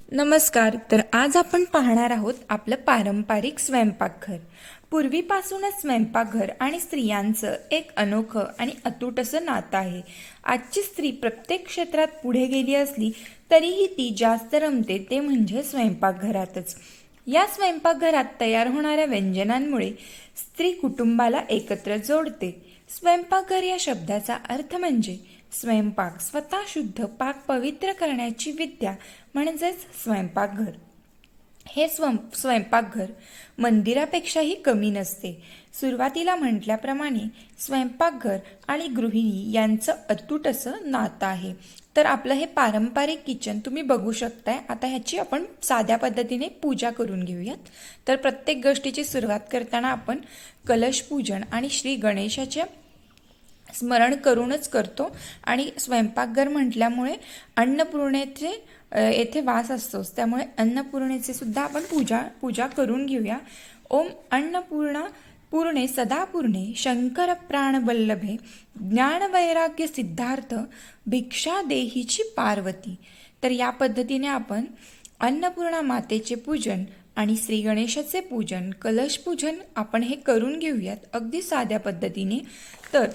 नमस्कार. तर आज आपण पाहणार आहोत आपलं पारंपरिक स्वयंपाकघर. पूर्वीपासूनच स्वयंपाकघर आणि स्त्रियांचं एक अनोखं आणि अतूट असं नातं आहे. आजची स्त्री प्रत्येक क्षेत्रात पुढे गेली असली तरीही ती जास्त रमते ते म्हणजे स्वयंपाकघरातच. या स्वयंपाकघरात तयार होणाऱ्या व्यंजनांमुळे स्त्री कुटुंबाला एकत्र जोडते. स्वयंपाकघर या शब्दाचा अर्थ म्हणजे स्वयंपाक, स्वतः शुद्ध पाक पवित्र करण्याची विद्या म्हणजेच स्वयंपाकघर. हे स्वयंपाकघर मंदिरापेक्षाही कमी नसते. सुरुवातीला म्हटल्याप्रमाणे स्वयंपाकघर आणि गृहिणी यांचं अतूट असं नातं आहे. तर आपलं हे पारंपरिक किचन तुम्ही बघू शकताय. आता ह्याची आपण साध्या पद्धतीने पूजा करून घेऊयात. तर प्रत्येक गोष्टीची सुरुवात करताना आपण कलश पूजन आणि श्री गणेशाच्या स्मरण करूनच करतो. आणि स्वयंपाकघर म्हटल्यामुळे अन्नपूर्णेचे येथे वास असतोच, त्यामुळे अन्नपूर्णेचे सुद्धा आपण पूजा करून घेऊया. ओम अन्नपूर्णा पूर्णे सदा पूर्णे शंकर प्राणवल्लभे ज्ञानवैराग्य सिद्धार्थ भिक्षा देहीची पार्वती. तर या पद्धतीने आपण अन्नपूर्णा मातेचे पूजन आणि श्री गणेशाचे पूजन, कलश पूजन आपण हे करून घेऊयात अगदी साध्या पद्धतीने. तर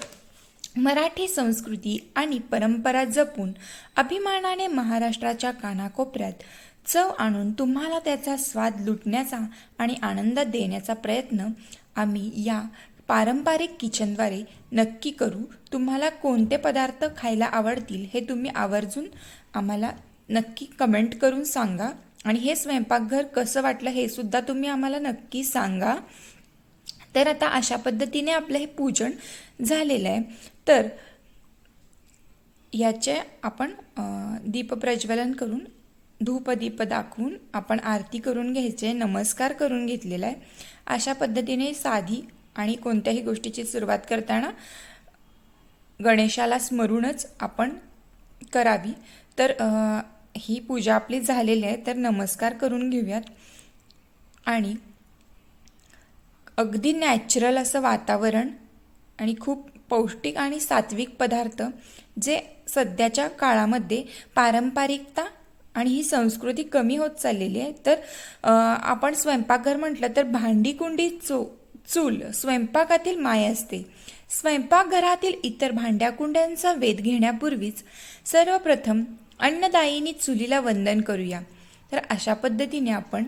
मराठी संस्कृती आणि परंपरा जपून अभिमानाने महाराष्ट्राच्या कानाकोपऱ्यात चव आणून तुम्हाला त्याचा स्वाद लुटण्याचा आणि आनंद देण्याचा प्रयत्न आम्ही या पारंपरिक किचनद्वारे नक्की करू. तुम्हाला कोणते पदार्थ खायला आवडतील हे तुम्ही आवर्जून आम्हाला नक्की कमेंट करून सांगा. आणि हे स्वयंपाकघर कसं वाटलं हे सुद्धा तुम्ही आम्हाला नक्की सांगा. तर आता अशा पद्धतीने आपलं हे पूजन झालेलं आहे. तर याचे आपण दीप प्रज्वलन करून धूपदीप दाखवून आपण आरती करून घ्यायचे, नमस्कार करून घेतलेला आहे. अशा पद्धतीने साधी आणि कोणत्याही गोष्टीची सुरुवात करताना गणेशाला स्मरूनच आपण करावी. तर ही पूजा आपली झालेली आहे. तर नमस्कार करून घेऊयात. आणि अगदी नॅचरल असं वातावरण आणि खूप पौष्टिक आणि सात्विक पदार्थ जे सध्याच्या काळामध्ये पारंपरिकता आणि ही संस्कृती कमी होत चाललेली आहे. तर आपण स्वयंपाकघर म्हटलं तर भांडी कुंडी चूल स्वयंपाकातील माय असते. स्वयंपाकघरातील इतर भांड्याकुंड्यांचा वेध घेण्यापूर्वीच सर्वप्रथम अन्नदायिनी चुलीला वंदन करूया. तर अशा पद्धतीने आपण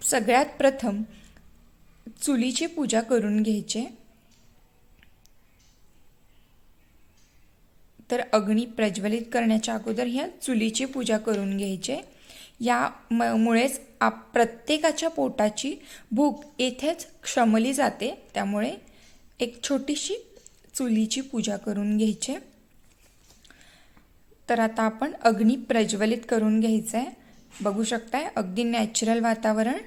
सगळ्यात प्रथम चुलीची पूजा करून घ्यायची. तर अग्नी प्रज्वलित करण्याच्या अगोदर ह्या चुलीची पूजा करून घ्यायची. यामुळेच प्रत्येकाच्या पोटाची भूक येथेच शमली जाते. त्यामुळे एक छोटीशी चुलीची पूजा करून घ्यायची. तर आता आपण अग्नी प्रज्वलित करून घ्यायचं आहे. बघू शकताय अगदी नॅचरल वातावरण.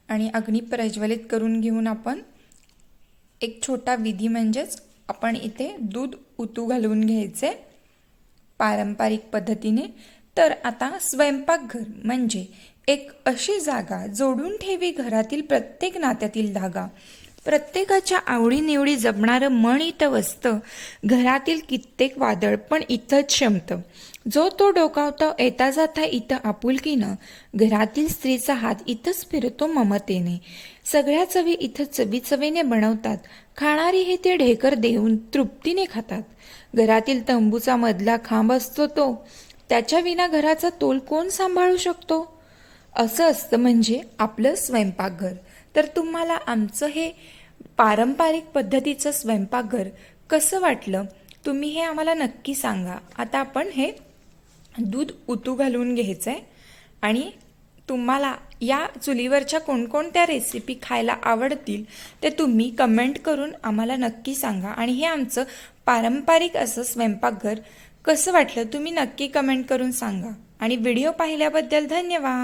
आणि अग्नी प्रज्वलित करून घेऊन आपण एक छोटा विधी म्हणजेच आपण इथे दूध उतू घालून घ्यायचे पारंपरिक पद्धतीने. तर आता स्वयंपाकघर म्हणजे एक अशी जागा जोडून ठेवी घरातील प्रत्येक नात्यातील धागा. प्रत्येकाच्या आवडीनिवडी जपणारं मन इथं वसतं. घरातील कित्येक वादळ पण इथंच शमतं. जो तो डोकावता येता जाता इथं आपुलकीनं. घरातील स्त्रीचा हात इथंच फिरतो ममतेने. सगळ्या चवी इथं चवीचवीने बनवतात. खाणारी हे ते ढेकर देऊन तृप्तीने खातात. घरातील तंबूचा मधला खांब असतो तो. त्याच्या विना घराचा तोल कोण सांभाळू शकतो. असं असतं म्हणजे आपलं स्वयंपाकघर. तर तुम्हाला आमचं हे पारंपरिक पद्धतीचं स्वयंपाकघर कसं वाटलं तुम्ही हे आम्हाला नक्की सांगा. आता आपण हे दूध उतू घालून घ्यायचं आहे. आणि तुम्हाला या चुलीवरच्या कोणकोणत्या रेसिपी खायला आवडतील ते तुम्ही कमेंट करून आम्हाला नक्की सांगा. आणि हे आमचं पारंपरिक असं स्वयंपाकघर कसं वाटलं तुम्ही नक्की कमेंट करून सांगा. आणि व्हिडिओ पाहिल्याबद्दल धन्यवाद.